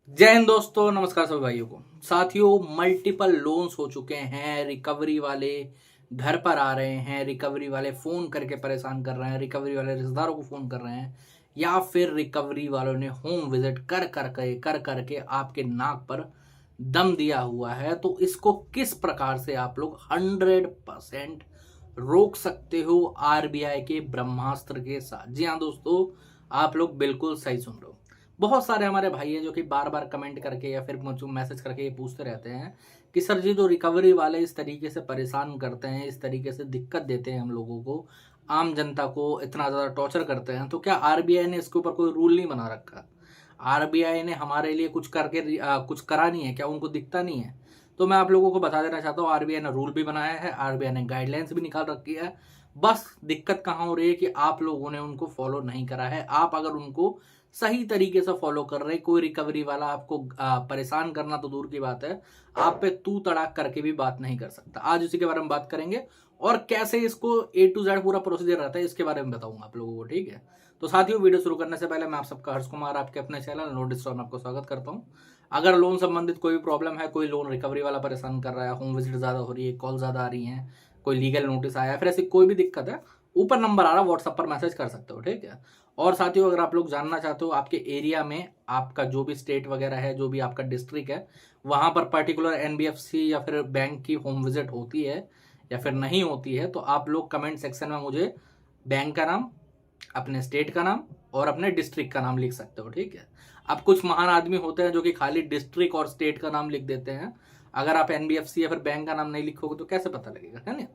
जय हिंद दोस्तों, नमस्कार सभी भाइयों को। साथियों, मल्टीपल लोन्स हो चुके हैं। रिकवरी वाले घर पर आ रहे हैं, रिकवरी वाले फ़ोन करके परेशान कर रहे हैं, रिकवरी वाले रिश्तेदारों को फ़ोन कर रहे हैं, या फिर रिकवरी वालों ने होम विजिट कर करके आपके नाक पर दम दिया हुआ है। तो इसको किस प्रकार से आप लोग 100% रोक सकते हो आरबीआई के ब्रह्मास्त्र के साथ। जी हाँ दोस्तों, आप लोग बिल्कुल सही सुन रहे हो। बहुत सारे हमारे भाई हैं जो कि बार बार कमेंट करके या फिर मुझे मैसेज करके ये पूछते रहते हैं कि सर जी, जो रिकवरी वाले इस तरीके से परेशान करते हैं, इस तरीके से दिक्कत देते हैं हम लोगों को, आम जनता को इतना ज़्यादा टॉर्चर करते हैं, तो क्या आरबीआई ने इसके ऊपर कोई रूल नहीं बना रखा? आरबीआई ने हमारे लिए कुछ करके कुछ करा नहीं है क्या? उनको दिखता नहीं है? तो मैं आप लोगों को बता देना चाहता हूँ, आरबीआई ने रूल भी बनाया है, आरबीआई ने गाइडलाइंस भी निकाल रखी है। बस दिक्कत कहाँ हो रही है कि आप लोगों ने उनको फॉलो नहीं करा है। आप अगर उनको सही तरीके से फॉलो कर रहे, कोई रिकवरी वाला आपको परेशान करना तो दूर की बात है, आप पे तू तड़ाक करके भी बात नहीं कर सकता। आज उसी के बारे में बात करेंगे और कैसे इसको ए टू जेड पूरा प्रोसीजर रहता है, इसके बारे में बताऊंगा आप लोगों को। ठीक है, तो साथियों, वीडियो शुरू करने से पहले मैं आप सबका हर्ष कुमार आपके अपने चैनल नो डिस्टर्ब में आपको स्वागत करता हूं। अगर लोन संबंधित कोई भी प्रॉब्लम है, कोई लोन रिकवरी वाला परेशान कर रहा है, होम विजिट ज्यादा हो रही है, कॉल ज्यादा आ रही है, कोई लीगल नोटिस आया है, फिर ऐसी कोई भी दिक्कत है, ऊपर नंबर आ रहा है, व्हाट्सएप पर मैसेज कर सकते हो। ठीक है, और साथियों, अगर आप लोग जानना चाहते हो आपके एरिया में आपका जो भी स्टेट वगैरह है, जो भी आपका डिस्ट्रिक्ट है, वहां पर पर्टिकुलर एनबीएफसी या फिर बैंक की होम विजिट होती है या फिर नहीं होती है, तो आप लोग कमेंट सेक्शन में मुझे बैंक का नाम, अपने स्टेट का नाम और अपने डिस्ट्रिक्ट का नाम लिख सकते हो। ठीक है, अब कुछ महान आदमी होते हैं जो कि खाली डिस्ट्रिक्ट और स्टेट का नाम लिख देते हैं। अगर आप एनबीएफसी या फिर बैंक का नाम नहीं लिखोगे तो कैसे पता लगेगा, है ना?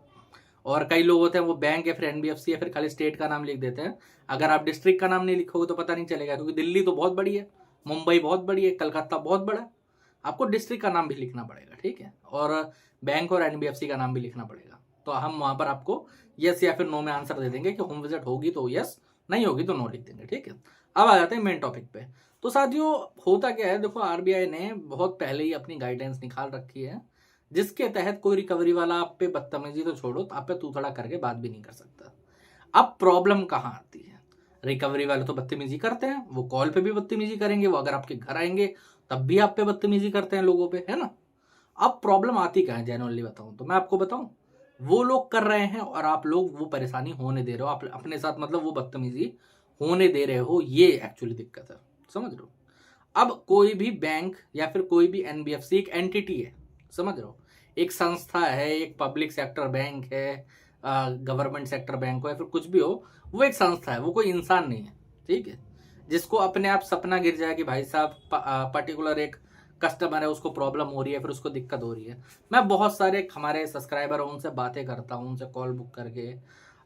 और कई लोग होते हैं वो बैंक या फिर एनबीएफसी या फिर खाली स्टेट का नाम लिख देते हैं। अगर आप डिस्ट्रिक्ट का नाम नहीं लिखोगे तो पता नहीं चलेगा, क्योंकि दिल्ली तो बहुत बड़ी है, मुंबई बहुत बड़ी है, कलकत्ता बहुत बड़ा है। आपको डिस्ट्रिक्ट का नाम भी लिखना पड़ेगा। ठीक है, और बैंक और एनबीएफसी का नाम भी लिखना पड़ेगा। तो हम वहां पर आपको यस या फिर नो में आंसर दे देंगे कि होम विजिट होगी तो यस, नहीं होगी तो नो लिख देंगे। ठीक है, अब आ जाते हैं मेन टॉपिक पे। तो साथियों, होता क्या है, देखो, आरबीआई ने बहुत पहले ही अपनी गाइडेंस निकाल रखी है, जिसके तहत कोई रिकवरी वाला आप पे बदतमीजी तो छोड़ो, तो आप पे तूतड़ा करके बात भी नहीं कर सकता। अब प्रॉब्लम कहाँ आती है? रिकवरी वाले तो बदतमीजी करते हैं, वो कॉल पे भी बदतमीजी करेंगे, वो अगर आपके घर आएंगे तब भी आप पे बदतमीजी करते हैं लोगों पे, है ना? अब प्रॉब्लम आती कहाँ है, जेन्युइनली बताऊं तो मैं आपको बताऊं, वो लोग कर रहे हैं और आप लोग वो परेशानी होने दे रहे हो, आप अपने साथ, मतलब वो बदतमीजी होने दे रहे हो, ये एक्चुअली दिक्कत है। समझ रहे हो? अब कोई भी बैंक या फिर कोई भी एनबीएफसी एक एंटिटी है, समझ रहे हो? एक संस्था है, एक पब्लिक सेक्टर बैंक है, गवर्नमेंट सेक्टर बैंक हो या फिर कुछ भी हो, वो एक संस्था है, वो कोई इंसान नहीं है। ठीक है, जिसको अपने आप सपना गिर जाए कि भाई साहब पर्टिकुलर एक कस्टमर है, उसको प्रॉब्लम हो रही है, फिर उसको दिक्कत हो रही है। मैं बहुत सारे हमारे सब्सक्राइबर हैं, उनसे बातें करता हूँ, उनसे कॉल बुक करके,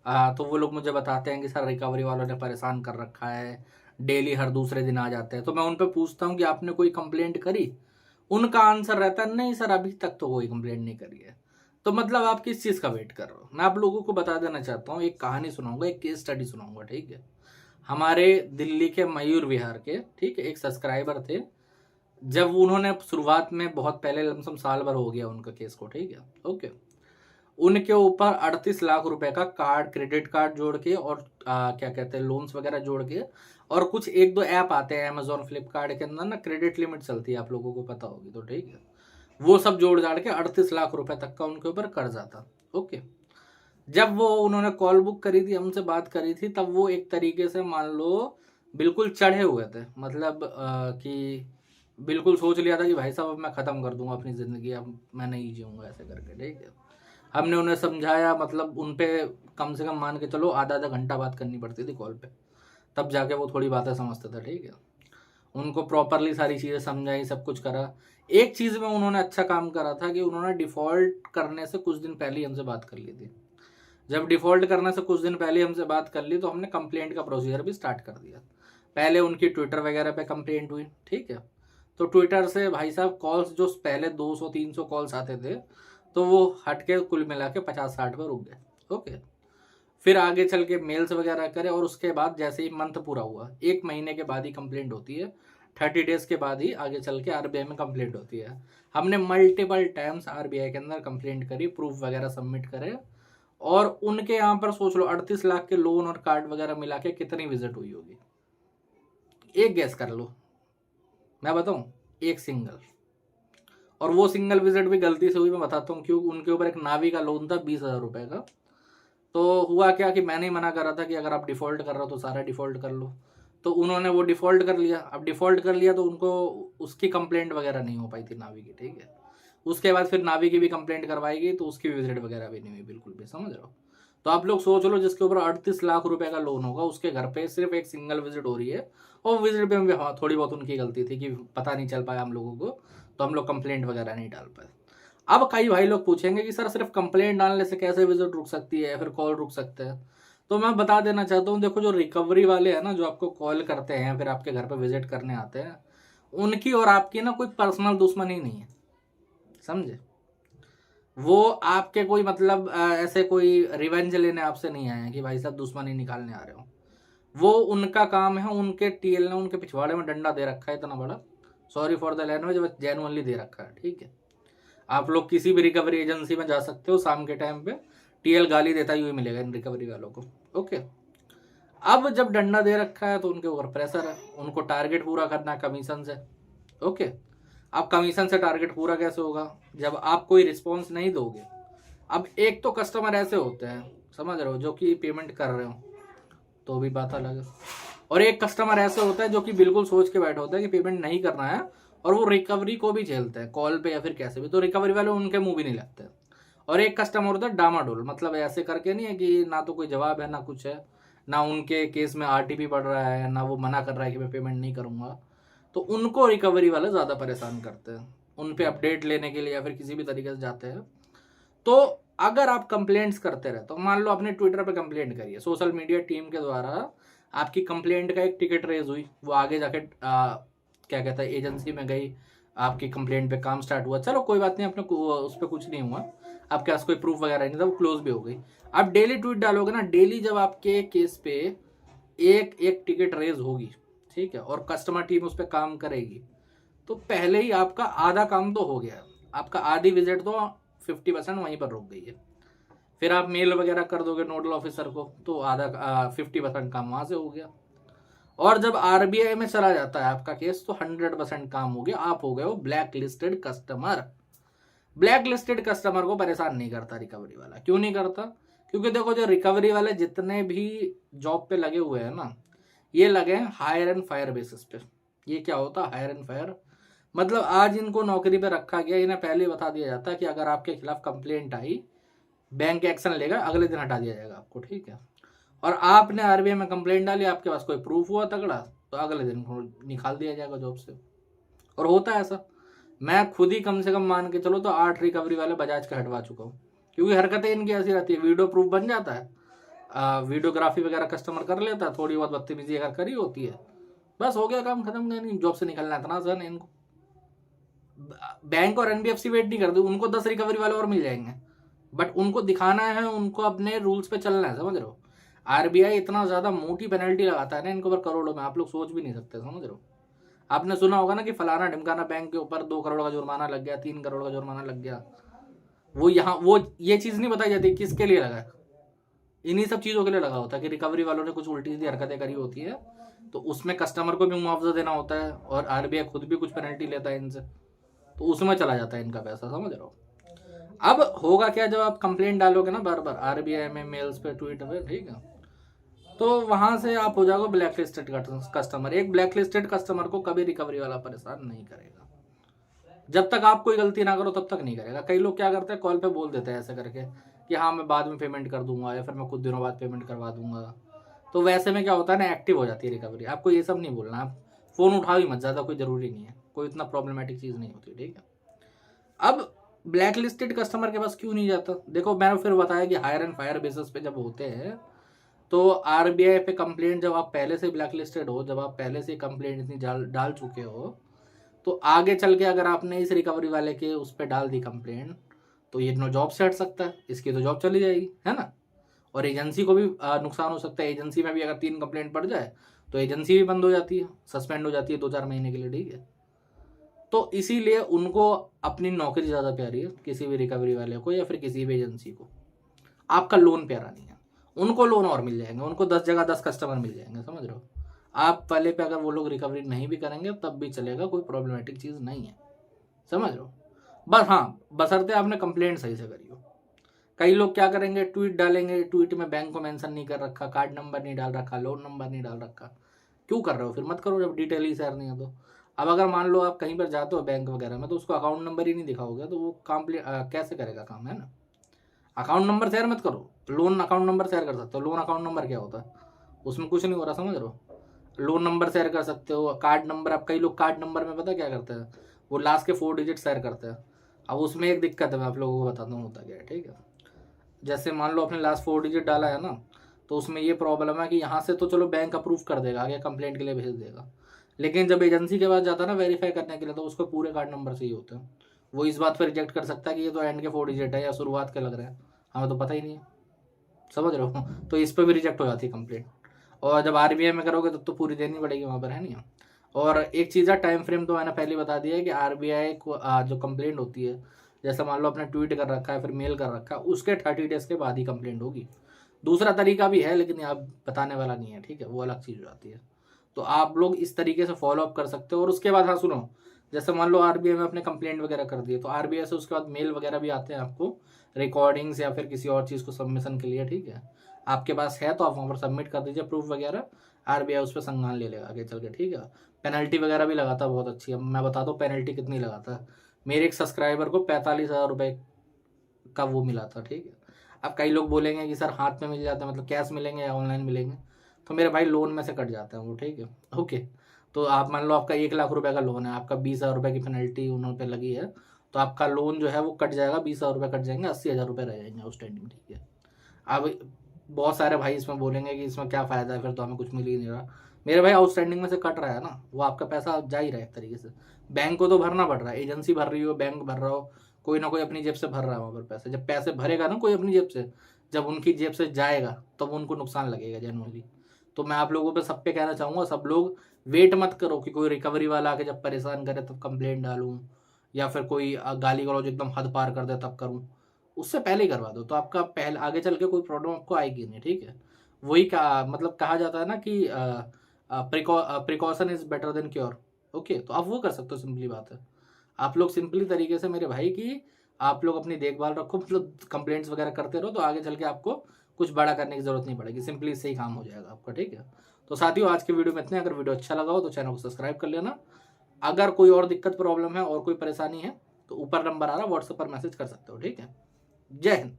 तो वो लोग मुझे बताते हैं कि सर, रिकवरी वालों ने परेशान कर रखा है, डेली हर दूसरे दिन आ जाते हैं। तो मैं उन पर पूछता हूँ कि आपने कोई कंप्लेंट करी? उनका आंसर रहता है, नहीं सर, अभी तक तो कोई कंप्लेंट नहीं करी है। तो मतलब आप किस चीज़ का वेट कर रहे हो? मैं आप लोगों को बता देना चाहता हूँ, एक कहानी सुनाऊंगा, एक केस स्टडी सुनाऊंगा। ठीक है, हमारे दिल्ली के मयूर विहार के, ठीक है, एक सब्सक्राइबर थे। जब उन्होंने शुरुआत में, बहुत पहले, लमसम साल भर हो गया उनका केस को, ठीक है, ओके, उनके ऊपर 38 लाख रुपए का कार्ड, क्रेडिट कार्ड जोड़ के, और क्या कहते हैं, लोन्स वगैरह जोड़ के, और कुछ एक दो ऐप आते हैं अमेजोन फ्लिपकार्ट के अंदर ना, क्रेडिट लिमिट चलती है, आप लोगों को पता होगी तो। ठीक है, वो सब जोड़ जाड़ के 38 लाख रुपए तक का उनके ऊपर कर्जा था। ओके, जब वो उन्होंने कॉल बुक करी थी, हमसे बात करी थी, तब वो एक तरीके से मान लो बिल्कुल चढ़े हुए थे, मतलब कि बिल्कुल सोच लिया था कि भाई साहब, अब मैं ख़त्म कर दूंगा अपनी ज़िंदगी, अब मैं नहीं जीऊँगा ऐसे करके। ठीक है, हमने उन्हें समझाया, मतलब उन पे कम से कम मान के चलो आधा आधा घंटा बात करनी पड़ती थी कॉल पे, तब जाके वो थोड़ी बातें समझते थे। ठीक है, उनको प्रॉपरली सारी चीज़ें समझाई, सब कुछ करा। एक चीज़ में उन्होंने अच्छा काम करा था कि उन्होंने डिफ़ॉल्ट करने से कुछ दिन पहले ही हमसे बात कर ली थी। जब डिफ़ॉल्ट करने से कुछ दिन पहले हमसे बात कर ली, तो हमने कंप्लेंट का प्रोसीजर भी स्टार्ट कर दिया। पहले उनकी ट्विटर वगैरह पे कंप्लेंट हुई। ठीक है, तो ट्विटर से भाई साहब कॉल्स, जो पहले 200-300 कॉल्स आते थे, तो वो हट के कुल मिला के 50-60 पे रुक गए। ओके, फिर आगे चल के मेल्स वगैरह करे, और उसके बाद जैसे ही मंथ पूरा हुआ, 1 महीने के बाद ही कंप्लेंट होती है, 30 डेज के बाद ही आगे चल के आरबीआई में कंप्लेंट होती है। हमने मल्टीपल टाइम्स आरबीआई के अंदर कंप्लेंट करी, प्रूफ वगैरह सबमिट करे, और उनके यहाँ पर सोच लो 38 लाख के लोन और कार्ड वगैरह मिला के कितनी विजिट हुई होगी, एक गैस कर लो, मैं बताऊं, एक सिंगल, और वो सिंगल विजिट भी गलती से हुई, मैं बताता हूँ क्यों। उनके ऊपर एक नावी का लोन था 20,000 रुपये का। तो हुआ क्या कि मैंने ही मना कर रहा था कि अगर आप डिफ़ॉल्ट कर रहे हो तो सारा डिफ़ॉल्ट कर लो, तो उन्होंने वो डिफ़ॉल्ट कर लिया। अब डिफ़ॉल्ट कर लिया तो उनको उसकी कंप्लेंट वगैरह नहीं हो पाई थी नावी की, ठीक है। उसके बाद फिर नावी की भी कंप्लेंट करवाई गई, तो उसकी भी विजिट वगैरह भी नहीं हुई बिल्कुल भी, समझ रहे हो। तो आप लोग सोच लो, जिसके ऊपर 38 लाख रुपए का लोन होगा, उसके घर पे सिर्फ एक सिंगल विजिट हो रही है, और विजिट पे भी हाँ थोड़ी बहुत उनकी गलती थी कि पता नहीं चल पाया हम लोगों को, तो हम लोग कंप्लेंट वगैरह नहीं डाल पाए। अब कई भाई लोग पूछेंगे कि सर सिर्फ कंप्लेंट डालने से कैसे विजिट रुक सकती है या फिर कॉल रुक सकते हैं। तो मैं बता देना चाहता हूँ, देखो जो रिकवरी वाले हैं ना, जो आपको कॉल करते हैं फिर आपके घर पे विजिट करने आते हैं, उनकी और आपकी ना कोई पर्सनल दुश्मनी नहीं है, समझे। वो आपके कोई मतलब ऐसे कोई रिवेंज लेने आपसे नहीं आए हैं कि भाई साहब दुश्मनी निकालने आ रहे हो। वो उनका काम है, उनके टीएल ने उनके पिछवाड़े में डंडा दे रखा है इतना बड़ा, सॉरी फॉर द लैंग्वेज, बस जेन्युइनली दे रखा है, ठीक है। आप लोग किसी भी रिकवरी एजेंसी में जा सकते हो, शाम के टाइम पे टीएल गाली देता ही मिलेगा इन रिकवरी वालों को, ओके। अब जब डंडा दे रखा है तो उनके ऊपर प्रेशर है, उनको टारगेट पूरा करना है कमीशन से, ओके। अब कमीशन से टारगेट पूरा कैसे होगा जब आप कोई रिस्पॉन्स नहीं दोगे। अब एक तो कस्टमर ऐसे होते हैं, समझ रहे हो, जो कि पेमेंट कर रहे हो तो भी बात अलग है, और एक कस्टमर ऐसे होता है जो कि बिल्कुल सोच के बैठा होता है कि पेमेंट नहीं करना है, और वो रिकवरी को भी झेलते हैं कॉल पे या फिर कैसे भी, तो रिकवरी वाले उनके मुंह भी नहीं लगते। और एक कस्टमर होता है डामाडोल, मतलब ऐसे करके नहीं है कि ना तो कोई जवाब है ना कुछ है, ना उनके केस में आरटीपी पड़ रहा है, ना वो मना कर रहा है कि मैं पेमेंट नहीं करूंगा, तो उनको रिकवरी वाले ज़्यादा परेशान करते हैं, उन पे अपडेट लेने के लिए या फिर किसी भी तरीके से जाते हैं। तो अगर आप कंप्लेंट्स करते रहे, तो मान लो आपने ट्विटर पे कंप्लेंट करी है, सोशल मीडिया टीम के द्वारा आपकी कंप्लेंट का एक टिकट रेज हुई, वो आगे जाके क्या कहता है एजेंसी में गई, आपकी कंप्लेंट पे काम स्टार्ट हुआ, चलो कोई बात नहीं, अपने उस पर कुछ नहीं हुआ, आपके पास कोई प्रूफ वगैरह नहीं था, वो क्लोज भी हो गई। आप डेली ट्वीट डालोगे ना, डेली जब आपके केस पे एक एक टिकट रेज होगी, ठीक है, और कस्टमर टीम उस पर काम करेगी, तो पहले ही आपका आधा काम तो हो गया, आपका आधी विजिट तो 50% वहीं पर रुक गई है। फिर आप मेल वगैरह कर दोगे नोडल ऑफिसर को, तो आधा 50% काम वहां से हो गया। और जब आरबीआई में चला जाता है आपका केस, तो 100% काम हो गया, आप हो गए हो black listed customer. Black listed customer को परेशान नहीं करता रिकवरी वाला, क्यों नहीं करता, क्योंकि देखो जो रिकवरी वाले जितने भी जॉब पे लगे हुए हैं ना, ये लगे हैं हायर एंड फायर बेसिस पे। ये क्या होता है हायर एंड फायर, मतलब आज इनको नौकरी पे रखा गया, इन्हें पहले बता दिया जाता है कि अगर आपके खिलाफ कंप्लेंट आई, बैंक एक्शन लेगा, अगले दिन हटा दिया जाएगा आपको, ठीक है। और आपने आरबीआई में कंप्लेंट डाली, आपके पास कोई प्रूफ हुआ तगड़ा, तो अगले दिन निकाल दिया जाएगा जॉब से। और होता है ऐसा, मैं खुद ही कम से कम मान के चलो तो 8 रिकवरी वाले बजाज के हटवा चुका हूँ, क्योंकि हरकतें इनकी ऐसी रहती है, वीडियो प्रूफ बन जाता है, वीडियोग्राफी वगैरह कस्टमर कर लेता है, थोड़ी बहुत बदतमीजी अगर करी होती है, बस हो गया काम खत्म, नहीं जॉब से निकलना इतना आसान है इनको। बैंक और एनबीएफसी वेट नहीं करते, उनको 10 रिकवरी वाले और मिल जाएंगे, बट उनको दिखाना है, उनको अपने रूल्स पे चलना है, समझ रहे हो। आरबीआई इतना ज्यादा मोटी पेनल्टी लगाता है ना इनके ऊपर, करोड़ों में, आप लोग सोच भी नहीं सकते, समझ रहे हो। आपने सुना होगा ना कि फलाना ढिमकाना बैंक के ऊपर 2 करोड़ का जुर्माना लग गया, 3 करोड़ का जुर्माना लग गया। वो यहाँ वो ये चीज नहीं बताई जाती किसके लिए लगा है, इन्हीं सब चीजों के लिए लगा होता है कि रिकवरी वालों ने कुछ उल्टी सीधी हरकतें करी होती है, तो उसमें कस्टमर को भी मुआवजा देना होता है, और आरबीआई खुद भी कुछ पेनल्टी लेता है इनसे, तो उसमें चला जाता है इनका पैसा, समझ रहे हो। अब होगा क्या, जब आप कंप्लेंट डालोगे ना बार बार आरबीआई में, मेल्स पे, ट्वीट पे, ठीक है, तो वहां से आप हो जाओगे ब्लैक लिस्टेड कस्टमर। एक ब्लैक लिस्टेड कस्टमर को कभी रिकवरी वाला परेशान नहीं करेगा, जब तक आप कोई गलती ना करो तब तक नहीं करेगा। कई लोग क्या करते हैं, कॉल पे बोल देते हैं ऐसे करके कि हाँ मैं बाद में पेमेंट कर दूंगा, या फिर मैं कुछ दिनों बाद पेमेंट करवा दूंगा, तो वैसे में क्या होता है ना, एक्टिव हो जाती है रिकवरी। आपको ये सब नहीं बोलना, आप फोन उठाओ ही मत, ज्यादा कोई जरूरी नहीं है, कोई इतना प्रॉब्लमेटिक चीज नहीं होती, ठीक है। अब ब्लैक लिस्टेड कस्टमर के पास क्यों नहीं जाता, देखो मैंने फिर बताया कि हायर एंड फायर बेसिस पे जब होते हैं, तो आरबीआई पे कंप्लेंट, जब आप पहले से ब्लैक लिस्टेड हो, जब आप पहले से कंप्लेंट इतनी डाल चुके हो, तो आगे चल के अगर आपने इस रिकवरी वाले के उस पर डाल दी कंप्लेंट, तो ये नो जॉब से हट सकता है, इसकी तो जॉब चली जाएगी, है ना। और एजेंसी को भी नुकसान हो सकता है, एजेंसी में भी अगर 3 कंप्लेंट पड़ जाए तो एजेंसी भी बंद हो जाती है, सस्पेंड हो जाती है 2-4 महीने के लिए, ठीक है। तो इसीलिए उनको अपनी नौकरी ज़्यादा प्यारी है, किसी भी रिकवरी वाले को या फिर किसी भी एजेंसी को। आपका लोन प्यारा नहीं है, उनको लोन और मिल जाएंगे, उनको 10 जगह 10 कस्टमर मिल जाएंगे, समझ रहे हो। आप वाले पे अगर वो लोग रिकवरी नहीं भी करेंगे तब भी चलेगा, कोई प्रॉब्लमेटिक चीज़ नहीं है, समझ लो। बस हाँ, बशर्ते आपने कंप्लेंट सही से करी हो। कई लोग क्या करेंगे, ट्वीट डालेंगे, ट्वीट में बैंक को मेंशन नहीं कर रखा, कार्ड नंबर नहीं डाल रखा, लोन नंबर नहीं डाल रखा। क्यों कर रहे हो? फिर मत करो जब डिटेल ही शेयर नहीं है तो। अब अगर मान लो आप कहीं पर जाते हो बैंक वगैरह में, तो उसको अकाउंट नंबर ही नहीं दिखाओगे तो वो कैसे करेगा काम, है ना। अकाउंट नंबर शेयर मत करो, लोन अकाउंट नंबर शेयर कर सकते हो। लोन अकाउंट नंबर क्या होता है, उसमें कुछ नहीं हो रहा, समझ रहे हो। लोन नंबर शेयर कर सकते हो, कार्ड नंबर। अब कई लोग कार्ड नंबर में पता क्या करते हैं, वो लास्ट के 4 डिजिट शेयर करते हैं। अब उसमें एक दिक्कत है, मैं आप लोगों को बताता हूँ होता क्या है, ठीक है। जैसे मान लो आपने लास्ट 4 डिजिट डाला है ना, तो उसमें ये प्रॉब्लम है कि यहाँ से तो चलो बैंक अप्रूव कर देगा, आगे कंप्लेंट के लिए भेज देगा, लेकिन जब एजेंसी के पास जाता है ना वेरीफाई करने के लिए, तो उसको पूरे कार्ड नंबर चाहिए होते हैं। वो इस बात पर रिजेक्ट कर सकता है कि ये तो एंड के 4 डिजिट है या शुरुआत के लग रहे हैं, हमें तो पता ही नहीं है, समझ रहे हो। तो इस पर भी रिजेक्ट हो जाती है कंप्लेंट। और जब आरबीआई में करोगे तब तो पूरी देनी पड़ेगी वहाँ पर, है नहीं। और एक चीज़ है, टाइम फ्रेम तो मैंने पहले बता दिया है कि आरबीआई को जो कंप्लेंट होती है, जैसे मान लो आपने ट्वीट कर रखा है फिर मेल कर रखा है, उसके 30 डेज के बाद ही कंप्लेंट होगी। दूसरा तरीका भी है लेकिन आप बताने वाला नहीं है, ठीक है, वो अलग चीज़ हो जाती है। तो आप लोग इस तरीके से फॉलो अप कर सकते हो। और उसके बाद हाँ सुनो, जैसे मान लो आरबीआई में अपने कंप्लेंट वगैरह कर दिए, तो आरबीआई से उसके बाद मेल वगैरह भी आते हैं आपको, रिकॉर्डिंग्स या फिर किसी और चीज़ को सबमिशन के लिए, ठीक है। आपके पास है तो आप वहाँ पर सबमिट कर दीजिए प्रूफ वगैरह, आरबीआई उस पर संज्ञान ले लेगा आगे चल के, ठीक है। पेनल्टी वगैरह भी लगाता है बहुत अच्छी है, मैं बता दूँ पेनल्टी कितनी लगाता है। मेरे एक सब्सक्राइबर को 45,000 रुपये का वो मिला था, ठीक है। अब कई लोग बोलेंगे कि सर हाथ में मिल जाता है, मतलब कैश मिलेंगे या ऑनलाइन मिलेंगे, तो मेरे भाई लोन में से कट जाता है वो, ठीक है, ओके। तो आप मान लो आपका 1 लाख रुपए का लोन है, आपका 20,000 रुपये की पेनल्टी उन्होंने पे लगी है, तो आपका लोन जो है वो कट जाएगा, 20,000 रुपये कट जाएंगे, 80,000 रुपये रह जाएंगे आउटस्टैंडिंग, ठीक है। अब बहुत सारे भाई इसमें बोलेंगे कि इसमें क्या फ़ायदा है, फिर तो हमें कुछ मिल ही नहीं रहा। मेरे भाई आउटस्टैंडिंग में से कट रहा है ना, वो आपका पैसा जा ही रहा है एक तरीके से। बैंक को तो भरना पड़ रहा है, एजेंसी भर रही हो, बैंक भर रहा हो, कोई ना कोई अपनी जेब से भर रहा है वहाँ पर पैसे। जब पैसे भरेगा ना कोई अपनी जेब से, जब उनकी जेब से जाएगा तब उनको नुकसान लगेगा जनरली। तो मैं आप लोगों पे सब पे कहना चाहूँगा, सब लोग वेट मत करो कि कोई रिकवरी वाला आके जब परेशान करे तब कंप्लेंट डालूँ, या फिर कोई गाली गलौज एकदम हद पार कर दे तब करूँ। उससे पहले ही करवा दो तो आपका पहले आगे चल के कोई प्रॉब्लम आपको आएगी नहीं, ठीक है। वही का मतलब कहा जाता है ना कि precaution is better than cure, okay. तो आप वो कर सकते हो, सिंपली बात है। आप लोग सिंपली तरीके से मेरे भाई की आप लोग अपनी देखभाल रखो, मतलब कंप्लेंट्स वगैरह करते रहो, तो आगे चल के आपको कुछ बड़ा करने की जरूरत नहीं पड़ेगी, सिंपली इससे ही काम हो जाएगा आपका, ठीक है। तो साथियों आज के वीडियो में इतने। अगर वीडियो अच्छा लगा हो तो चैनल को सब्सक्राइब कर लेना। अगर कोई और दिक्कत प्रॉब्लम है और कोई परेशानी है तो ऊपर नंबर आ रहा है, व्हाट्सएप पर मैसेज कर सकते हो, ठीक है। जय हिंद।